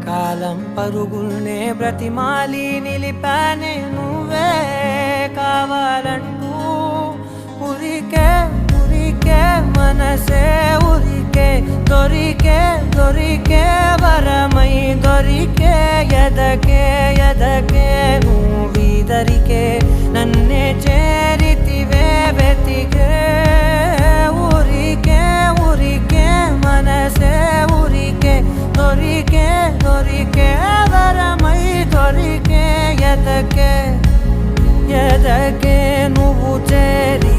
కాలం పరుగుల్నే బ్రతిమాలి నిలిపానే నువ్వే కావాలంటూ ఉరికే ఉరికే మనసే ఉరికే దొరికే దొరికే వరమై దొరికే ఎదకే ఎదకే నువ్వీదరికే నన్నే చేరితివే వెతికే ఊరికే ఊరికే మనసే ఊరికే దొరికే దొరికే వరమై దొరికే ఎదకే ఎదకే నువ్వు చేరి